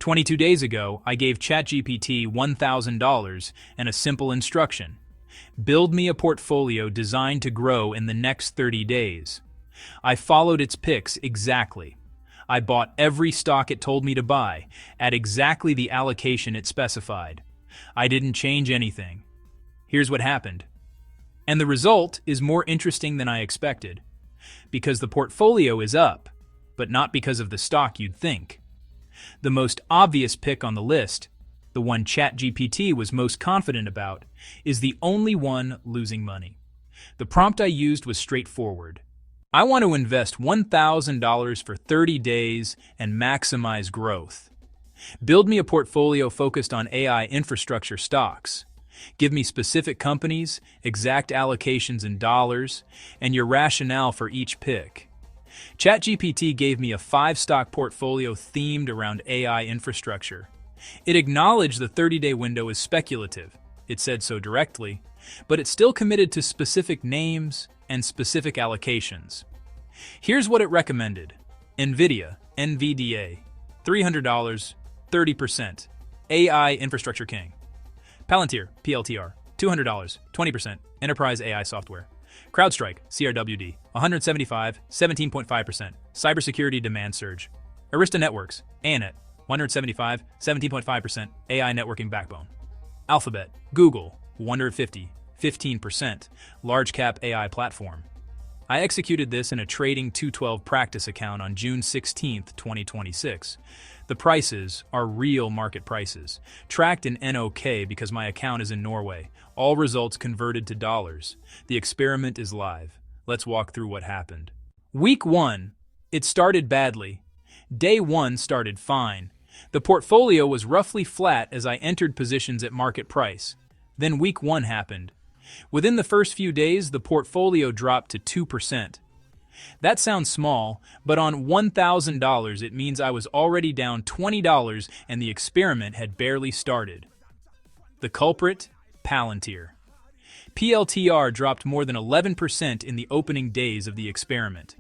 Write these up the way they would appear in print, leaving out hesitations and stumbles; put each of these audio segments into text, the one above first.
22 days ago, I gave ChatGPT $1,000 and a simple instruction. Build me a portfolio designed to grow in the next 30 days. I followed its picks exactly. I bought every stock it told me to buy, at exactly the allocation it specified. I didn't change anything. Here's what happened. And the result is more interesting than I expected. Because the portfolio is up, but not because of the stock you'd think. The most obvious pick on the list, the one ChatGPT was most confident about, is the only one losing money. The prompt I used was straightforward. I want to invest $1,000 for 30 days and maximize growth. Build me a portfolio focused on AI infrastructure stocks. Give me specific companies, exact allocations in dollars, and your rationale for each pick. ChatGPT gave me a 5-stock portfolio themed around AI infrastructure. It acknowledged the 30-day window is speculative. It said so directly, but it still committed to specific names and specific allocations. Here's what it recommended. NVIDIA, $300, 30%. AI Infrastructure King. Palantir, PLTR, $200, 20%. Enterprise AI Software. CrowdStrike, CRWD, $175, 17.5%. Cybersecurity Demand Surge. Arista Networks, ANET, $175, 17.5%. AI Networking Backbone. Alphabet, Google, $150, 15%. Large Cap AI Platform. I executed this in a Trading 212 practice account on June 16, 2026. The prices are real market prices, tracked in NOK because my account is in Norway. All results converted to dollars. The experiment is live. Let's walk through what happened. Week 1, it started badly. Day 1 started fine. The portfolio was roughly flat as I entered positions at market price. Then week 1 happened. Within the first few days, the portfolio dropped to 2%. That sounds small, but on $1,000 it means I was already down $20 and the experiment had barely started. The culprit? Palantir. PLTR dropped more than 11% in the opening days of the experiment.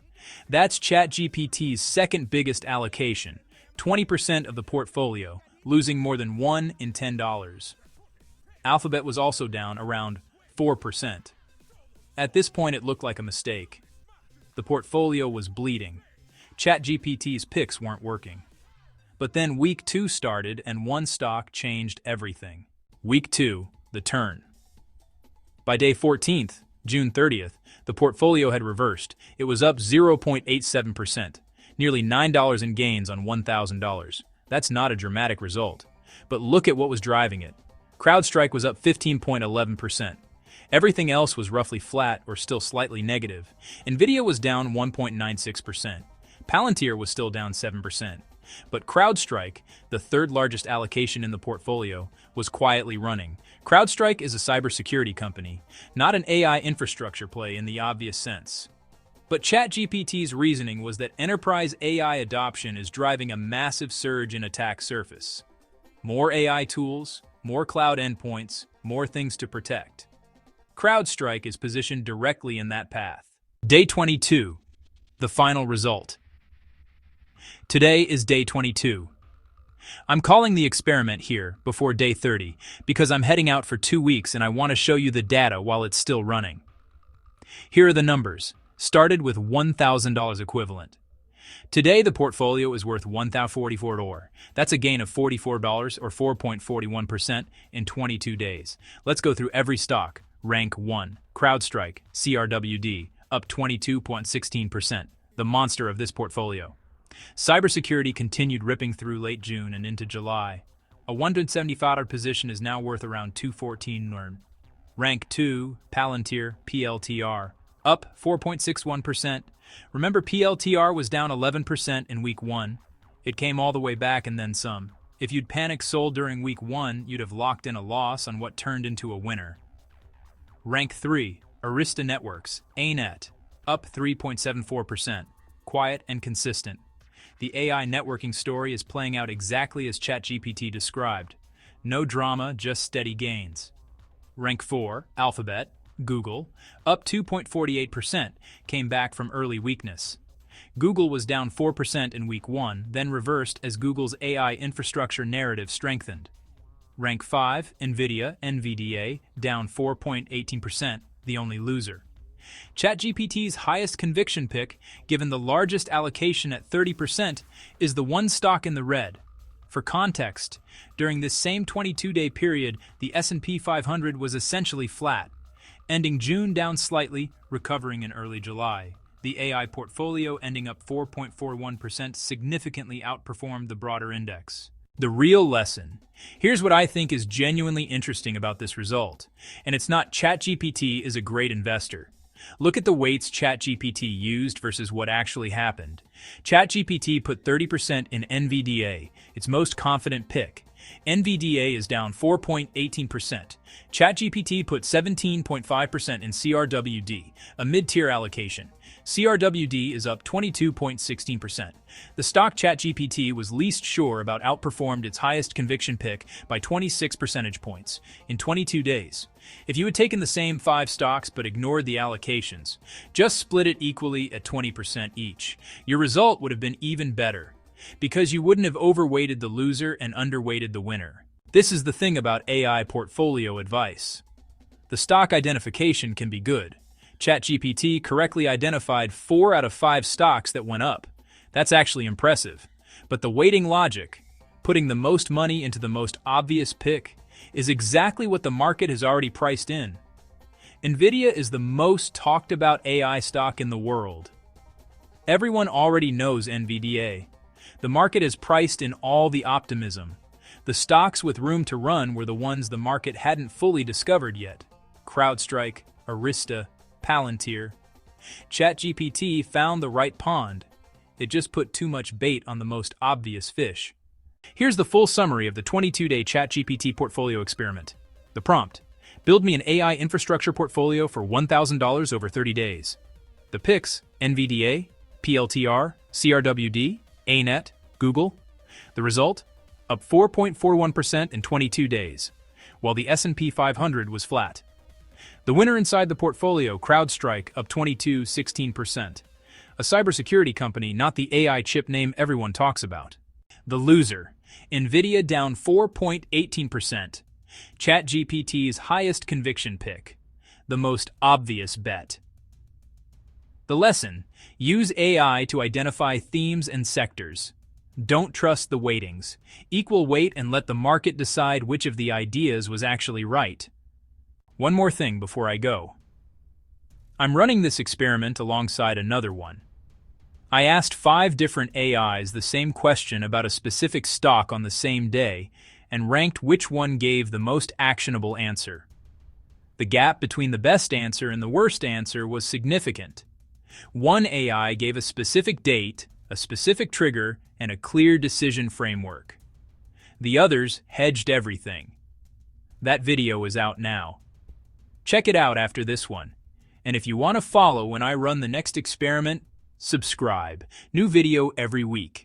That's ChatGPT's second biggest allocation, 20% of the portfolio, losing more than $1 in $10. Alphabet was also down around 4%. At this point it looked like a mistake. The portfolio was bleeding. ChatGPT's picks weren't working. But then week 2 started and one stock changed everything. Week 2, the turn. By day 14th, June 30th, the portfolio had reversed. It was up 0.87%, nearly $9 in gains on $1,000. That's not a dramatic result. But look at what was driving it. CrowdStrike was up 15.11%. Everything else was roughly flat or still slightly negative. NVIDIA was down 1.96%. Palantir was still down 7%. But CrowdStrike, the third largest allocation in the portfolio, was quietly running. CrowdStrike is a cybersecurity company, not an AI infrastructure play in the obvious sense. But ChatGPT's reasoning was that enterprise AI adoption is driving a massive surge in attack surface. More AI tools, more cloud endpoints, more things to protect. CrowdStrike is positioned directly in that path. Day 22, the final result. Today is day 22. I'm calling the experiment here before day 30 because I'm heading out for 2 weeks and I want to show you the data while it's still running. Here are the numbers. Started with $1,000 equivalent. Today the portfolio is worth $1,044. That's a gain of $44 or 4.41% in 22 days. Let's go through every stock. Rank 1, CrowdStrike, CRWD, up 22.16%, the monster of this portfolio. Cybersecurity continued ripping through late June and into July. A $175 position is now worth around $214. Rank 2, Palantir, PLTR, up 4.61%. Remember, PLTR was down 11% in week 1. It came all the way back and then some. If you'd panic sold during week 1, you'd have locked in a loss on what turned into a winner. Rank 3, Arista Networks, ANET, up 3.74%, quiet and consistent. The AI networking story is playing out exactly as ChatGPT described. No drama, just steady gains. Rank 4, Alphabet, Google, up 2.48%, came back from early weakness. Google was down 4% in week 1, then reversed as Google's AI infrastructure narrative strengthened. Rank 5, NVIDIA, NVDA, down 4.18%, the only loser. ChatGPT's highest conviction pick, given the largest allocation at 30%, is the one stock in the red. For context, during this same 22-day period, the S&P 500 was essentially flat, ending June down slightly, recovering in early July. The AI portfolio, ending up 4.41%, significantly outperformed the broader index. The real lesson. Here's what I think is genuinely interesting about this result. And it's not ChatGPT is a great investor. Look at the weights ChatGPT used versus what actually happened. ChatGPT put 30% in NVDA, its most confident pick. NVDA is down 4.18%. ChatGPT put 17.5% in CRWD, a mid-tier allocation. CRWD is up 22.16%. The stock ChatGPT was least sure about outperformed its highest conviction pick by 26 percentage points in 22 days. If you had taken the same 5 stocks but ignored the allocations, just split it equally at 20% each, your result would have been even better, because you wouldn't have overweighted the loser and underweighted the winner. This is the thing about AI portfolio advice. The stock identification can be good. ChatGPT correctly identified 4 out of 5 stocks that went up. That's actually impressive. But the weighting logic, putting the most money into the most obvious pick, is exactly what the market has already priced in. NVIDIA is the most talked about AI stock in the world. Everyone already knows NVDA. The market has priced in all the optimism. The stocks with room to run were the ones the market hadn't fully discovered yet. CrowdStrike, Arista, Palantir. ChatGPT found the right pond. It just put too much bait on the most obvious fish. Here's the full summary of the 22-day ChatGPT portfolio experiment. The prompt: build me an AI infrastructure portfolio for $1,000 over 30 days. The picks: NVDA, PLTR, CRWD, ANET, Google. The result: up 4.41% in 22 days, while the S&P 500 was flat. The winner inside the portfolio, CrowdStrike, up 22.16%. A cybersecurity company, not the AI chip name everyone talks about. The loser, NVIDIA, down 4.18%. ChatGPT's highest conviction pick, the most obvious bet. The lesson: use AI to identify themes and sectors. Don't trust the weightings. Equal weight and let the market decide which of the ideas was actually right. One more thing before I go. I'm running this experiment alongside another one. I asked 5 different AIs the same question about a specific stock on the same day and ranked which one gave the most actionable answer. The gap between the best answer and the worst answer was significant. One AI gave a specific date, a specific trigger, and a clear decision framework. The others hedged everything. That video is out now. Check it out after this one. And if you want to follow when I run the next experiment, subscribe. New video every week.